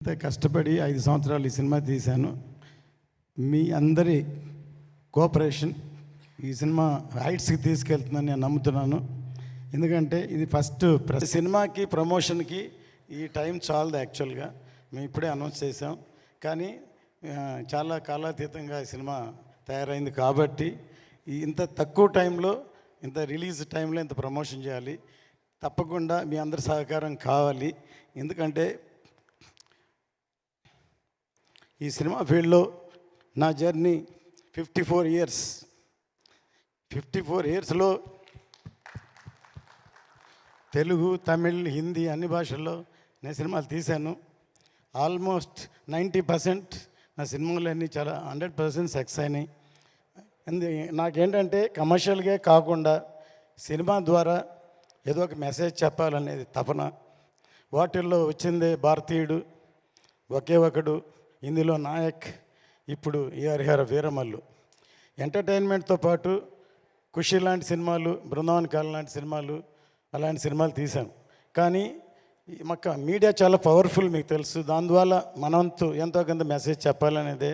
ఇంత కష్టపడి 5 సంవత్సరాలు ఈ సినిమా తీశాను. మీ అందరి కోఆపరేషన్ ఈ సినిమా హైట్స్కి తీసుకెళ్తుందని నేను నమ్ముతున్నాను. ఎందుకంటే ఇది ఫస్ట్ సినిమాకి ప్రమోషన్కి ఈ టైం చాలదు. యాక్చువల్గా మేము ఇప్పుడే అనౌన్స్ చేసాం, కానీ చాలా కాలాతీతంగా ఈ సినిమా తయారైంది కాబట్టి ఇంత తక్కువ టైంలో, ఇంత రిలీజ్ టైంలో ఇంత ప్రమోషన్ చేయాలి. తప్పకుండా మీ అందరి సహకారం కావాలి. ఎందుకంటే ఈ సినిమా ఫీల్డ్లో నా జర్నీ 54 ఇయర్స్. 54 ఇయర్స్లో తెలుగు, తమిళ్, హిందీ అన్ని భాషల్లో నేను సినిమాలు తీశాను. ఆల్మోస్ట్ 90% నా సినిమాలన్నీ చాలా 100% సక్సెస్ అయినాయి. నాకేంటంటే కమర్షియల్గా కాకుండా సినిమా ద్వారా ఏదో ఒక మెసేజ్ చెప్పాలనేది తపన. వాటిల్లో వచ్చిందే భారతీయుడు, ఒకే ఒకడు, ఇందులో నాయక్, ఇప్పుడు ఈ హరిహర వీరమల్లు. ఎంటర్టైన్మెంట్తో పాటు ఖుషి లాంటి సినిమాలు, బృందావన్ కాలం లాంటి సినిమాలు, అలాంటి సినిమాలు తీశాను. కానీ మాకు మీడియా చాలా పవర్ఫుల్, మీకు తెలుసు. దానివల్ల మనంతు ఎంతో కొంత మెసేజ్ చెప్పాలనేదే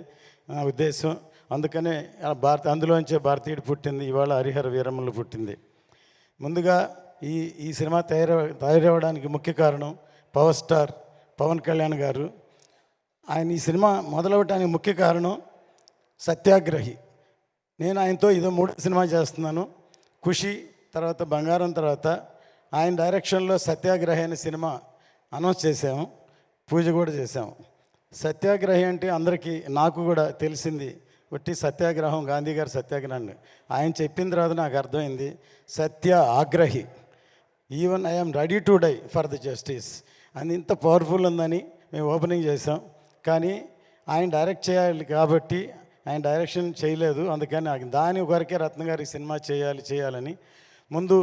నా ఉద్దేశం. అందుకనే అందులోంచే భారతీయుడు పుట్టింది, ఇవాళ హరిహర వీరమల్లు పుట్టింది. ముందుగా ఈ సినిమా తయారవడానికి ముఖ్య కారణం పవర్ స్టార్ పవన్ కళ్యాణ్ గారు. ఆయన ఈ సినిమా మొదలవటానికి ముఖ్య కారణం సత్యాగ్రహి. నేను ఆయనతో ఇదో 3వ సినిమా చేస్తున్నాను. ఖుషి తర్వాత బంగారం తర్వాత ఆయన డైరెక్షన్లో సత్యాగ్రహి అనే సినిమా అనౌన్స్ చేసాము, పూజ కూడా చేసాము. సత్యాగ్రహి అంటే అందరికీ, నాకు కూడా తెలిసింది ఒట్టి సత్యాగ్రహం, గాంధీ గారి సత్యాగ్రహం. ఆయన చెప్పిన తర్వాత నాకు అర్థమైంది సత్య ఆగ్రహి. Even I'm ready to die for the justice అని ఇంత పవర్ఫుల్ ఉందని మేము ఓపెనింగ్ చేసాం. కానీ ఆయన డైరెక్ట్ చేయాలి కాబట్టి ఆయన డైరెక్షన్ చేయలేదు. అందుకని దాని వరకే రత్న గారి సినిమా చేయాలని ముందు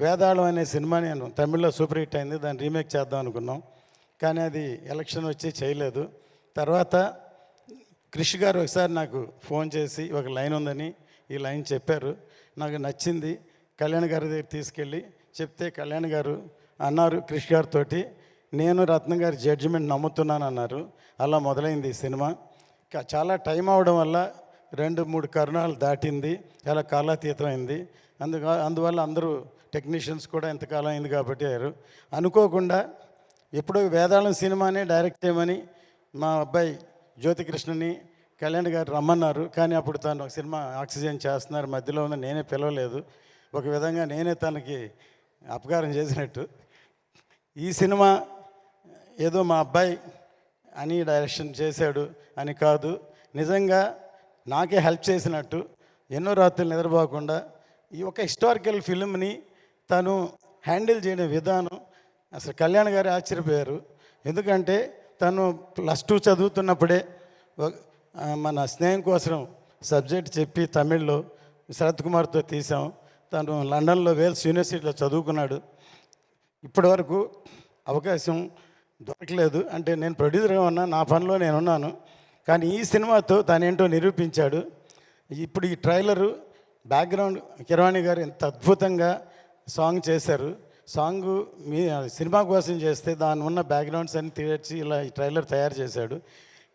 వేదాళం అనే సినిమా నేను తమిళ్లో సూపర్ హిట్ అయింది, దాన్ని రీమేక్ చేద్దాం అనుకున్నాం. కానీ అది ఎలక్షన్ వచ్చి చేయలేదు. తర్వాత కృషి గారు ఒకసారి నాకు ఫోన్ చేసి ఒక లైన్ ఉందని ఈ లైన్ చెప్పారు, నాకు నచ్చింది. కళ్యాణ్ గారి దగ్గర తీసుకెళ్ళి చెప్తే కళ్యాణ్ గారు అన్నారు కృషి గారితో, నేను రత్న గారి జడ్జిమెంట్ నమ్ముతున్నాను అన్నారు. అలా మొదలైంది ఈ సినిమా. చాలా టైం అవడం వల్ల 2-3 కరుణాలు దాటింది, చాలా కాలాతీతమైంది. అందువల్ల అందరూ టెక్నీషియన్స్ కూడా ఎంతకాలం అయింది కాబట్టి అనుకోకుండా ఎప్పుడో వేదాళం సినిమానే డైరెక్ట్ చేయమని మా అబ్బాయి జ్యోతికృష్ణని కళ్యాణ్ గారు రమ్మన్నారు. కానీ అప్పుడు తను ఒక సినిమా ఆక్సిజన్ చేస్తున్నారు, మధ్యలో ఉన్న నేనే పిలవలేదు. ఒక విధంగా నేనే తనకి అపకారం చేసినట్టు. ఈ సినిమా ఏదో మా అబ్బాయి అని డైరెక్షన్ చేశాడు అని కాదు, నిజంగా నాకే హెల్ప్ చేసినట్టు. ఎన్నో రాత్రులు నిద్రపోకుండా ఈ ఒక హిస్టారికల్ ఫిల్మ్ని తను హ్యాండిల్ చేయడం విధానం అసలు కళ్యాణ్ గారు ఆశ్చర్యపోయారు. ఎందుకంటే తను +2 చదువుతున్నప్పుడే మన స్నేహం కోసం సబ్జెక్ట్ చెప్పి తమిళ్లో శరత్ కుమార్తో తీసాం. తను లండన్లో వేల్స్ యూనివర్సిటీలో చదువుకున్నాడు. ఇప్పటివరకు అవకాశం దొరకలేదు. అంటే నేను ప్రొడ్యూసర్గా ఉన్నా, నా పనిలో నేనున్నాను. కానీ ఈ సినిమాతో తనేంటో నిరూపించాడు. ఇప్పుడు ఈ ట్రైలరు బ్యాక్గ్రౌండ్ కిరవాణి గారు ఎంత అద్భుతంగా సాంగ్ చేశారు. సాంగ్ మీ సినిమా కోసం చేస్తే దాని ఉన్న బ్యాక్గ్రౌండ్స్ అన్ని తీర్చి ఇలా ఈ ట్రైలర్ తయారు చేశాడు.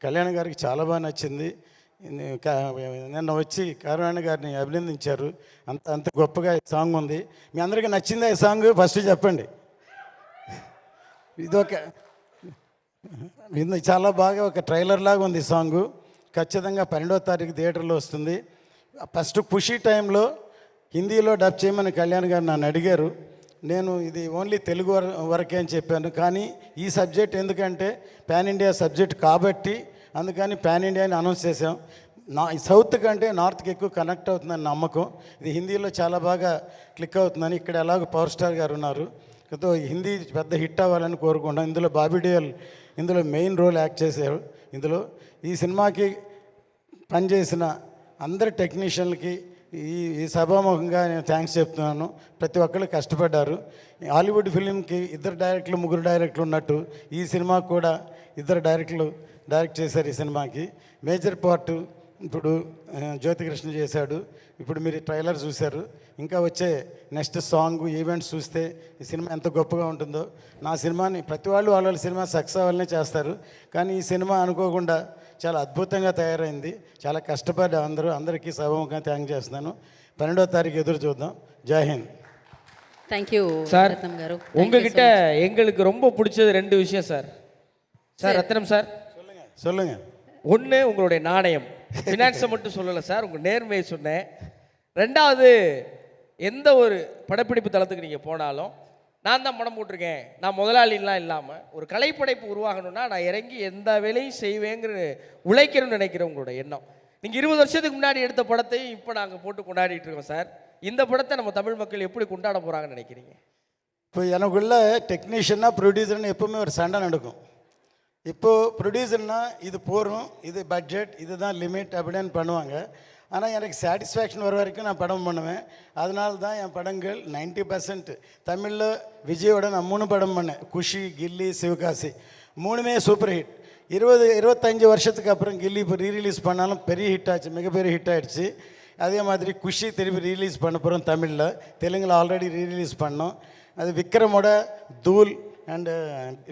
కళ్యాణ్ గారికి చాలా బాగా నచ్చింది. నిన్న వచ్చి కిరవాణి గారిని అభినందించారు. అంత గొప్పగా ఈ సాంగ్ ఉంది. మీ అందరికీ నచ్చిందా ఈ సాంగ్? ఫస్ట్ చెప్పండి. ఇది చాలా బాగా ఒక ట్రైలర్ లాగా ఉంది ఈ సాంగు. ఖచ్చితంగా 12వ తారీఖు థియేటర్లో వస్తుంది. ఫస్ట్ ఖుషి టైంలో హిందీలో డబ్ చేయమని కళ్యాణ్ గారు నన్ను అడిగారు. నేను ఇది ఓన్లీ తెలుగు వరకే అని చెప్పాను. కానీ ఈ సబ్జెక్ట్ ఎందుకంటే పాన్ ఇండియా సబ్జెక్ట్ కాబట్టి అందుకని పాన్ ఇండియా అని అనౌన్స్ చేసాం. సౌత్ కంటే నార్త్కి ఎక్కువ కనెక్ట్ అవుతుందని నమ్మకం. ఇది హిందీలో చాలా బాగా క్లిక్ అవుతుందని. ఇక్కడ ఎలాగో పవర్ స్టార్ గారు ఉన్నారు, హిందీ పెద్ద హిట్ అవ్వాలని కోరుకుంటాం. ఇందులో బాబీ డియోల్ ఇందులో మెయిన్ రోల్ యాక్ట్ చేశారు. ఇందులో ఈ సినిమాకి పనిచేసిన అందరి టెక్నీషియన్లకి ఈ సభాముఖంగా నేను థ్యాంక్స్ చెప్తున్నాను. ప్రతి ఒక్కళ్ళు కష్టపడ్డారు. హాలీవుడ్ ఫిలింకి 2 డైరెక్టర్లు 3 డైరెక్టర్లు ఉన్నట్టు ఈ సినిమాకు కూడా 2 డైరెక్టర్లు డైరెక్ట్ చేశారు. ఈ సినిమాకి మేజర్ పార్ట్ ఇప్పుడు జ్యోతికృష్ణ చేశాడు. ఇప్పుడు మీరు ట్రైలర్ చూశారు. ఇంకా వచ్చే నెక్స్ట్ సాంగ్ ఈవెంట్స్ చూస్తే ఈ సినిమా ఎంత గొప్పగా ఉంటుందో. నా సినిమాని ప్రతి వాళ్ళు వాళ్ళ సినిమా సక్సెస్ అవ్వాలనే చేస్తారు, కానీ ఈ సినిమా అనుకోకుండా చాలా అద్భుతంగా తయారైంది. చాలా కష్టపడి అందరికీ సభముఖంగా థ్యాంక్ చేస్తున్నాను. 12వ తారీఖు ఎదురు చూద్దాం. జై హింద్. Thank you sir. ரத்னம் காரு. உங்ககிட்ட எங்களுக்கு ரொம்ப பிடிச்சது 2 விஷயம் சார். சார் ரத்னம் சார், சொல்லுங்க. ஒன்று உங்களுடைய நாணயம், ஃபினான்ஸை மட்டும் சொல்லலை சார், உங்கள் நேர்மையை சொன்னேன். 2வது, எந்த ஒரு படப்பிடிப்பு தளத்துக்கு நீங்கள் போனாலும் நான் தான் படம் போட்டிருக்கேன், நான் முதலாளிலாம் இல்லாமல் ஒரு கலைப்படைப்பு உருவாகணும்னா நான் இறங்கி எந்த வேலையும் செய்வேங்கிற உழைக்கணும்னு நினைக்கிறேன் உங்களோட எண்ணம். நீங்கள் 20 வருஷத்துக்கு முன்னாடி எடுத்த படத்தையும் இப்போ நாங்கள் போட்டு கொண்டாடிட்டு இருக்கோம் சார். இந்த படத்தை நம்ம தமிழ் மக்கள் எப்படி கொண்டாட போகிறாங்கன்னு நினைக்கிறீங்க? இப்போ எனக்குள்ள டெக்னீஷியனாக ப்ரொடியூசர்னு எப்போவுமே ஒரு சண்டை நடக்கும். இப்போது ப்ரொடியூசர்னா இது போகிறோம், இது பட்ஜெட், இதுதான் லிமிட் அப்படின்னு பண்ணுவாங்க. ஆனால் எனக்கு சாட்டிஸ்ஃபேக்ஷன் வர வரைக்கும் நான் படம் பண்ணுவேன். அதனால தான் என் படங்கள் 90% தமிழில் விஜயோட நான் 3 படம் பண்ணேன். குஷி, கில்லி, சிவகாசி 3மே சூப்பர் ஹிட். 20-25 வருஷத்துக்கு அப்புறம் கில்லி இப்போ ரீரிலீஸ் பண்ணாலும் பெரிய ஹிட் ஆச்சு, மிகப்பெரிய ஹிட் ஆகிடுச்சு. அதே மாதிரி குஷி திருப்பி ரீலீஸ் பண்ண போகிறோம் தமிழில். தெலுங்கில் ஆல்ரெடி ரீரிலீஸ் பண்ணோம். அது விக்ரமோட தூள் அண்டு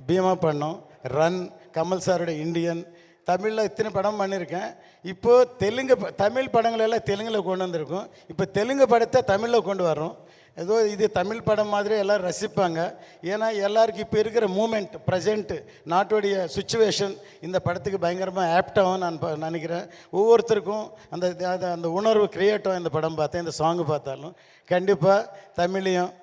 பீமா பண்ணோம். ரன், கமல் சாரோட இண்டியன். தமிழில் இத்தனை படம் பண்ணியிருக்கேன். இப்போது தமிழ் படங்கள் எல்லாம் தெலுங்கில் கொண்டு வந்திருக்கோம். இப்போ தெலுங்கு படத்தை தமிழில் கொண்டு வரோம். ஏதோ இது தமிழ் படம் மாதிரி எல்லோரும் ரசிப்பாங்க. ஏன்னா எல்லாருக்கும் இப்போ இருக்கிற மூமெண்ட், ப்ரெசென்ட்டு, நாட்டுடைய சுச்சுவேஷன் இந்த படத்துக்கு பயங்கரமாக ஆப்டாகவும் நான் நினைக்கிறேன். ஒவ்வொருத்தருக்கும் அந்த அந்த உணர்வு கிரியேட்டும் இந்த படம் பார்த்தேன், இந்த சாங்கு பார்த்தாலும். கண்டிப்பாக தமிழையும்